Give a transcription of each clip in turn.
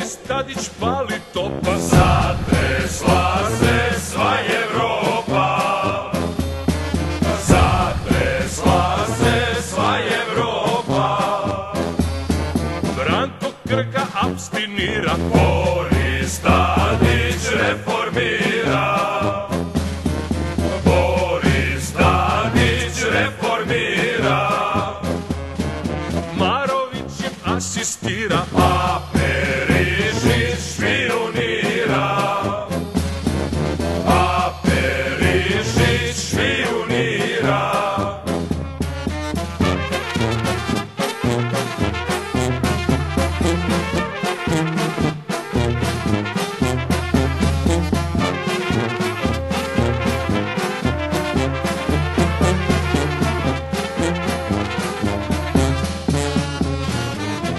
Boris Tadić pali topa. Zatresla se sva Evropa, zatresla se sva Evropa. Branko Krka abstinira, Boris Tadić reformira, Boris Tadić reformira. Marović im asistira, A Perišić špijunira, a Perišić špijunira.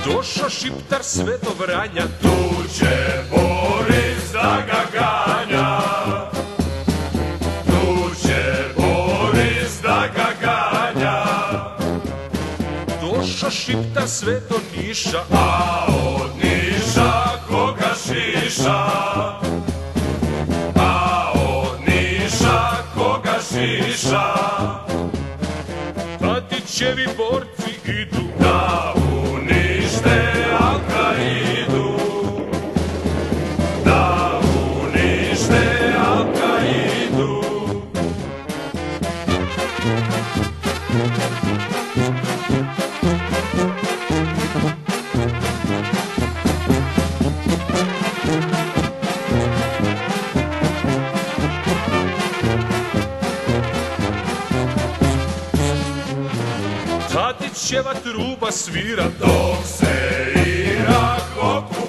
došao Šiptar sve do Vranja. Tu će Boris da ga ganja, tu će Boris da ga ganja. Došao Šiptar sve do Niša, A od Niša koga šiša, a od Niša koga šiša. Tadićevi borci idu Da unište Al-Kaidu, da unište Al-Kaidu. Tadićeva truba svira, Dok se Irak okupi,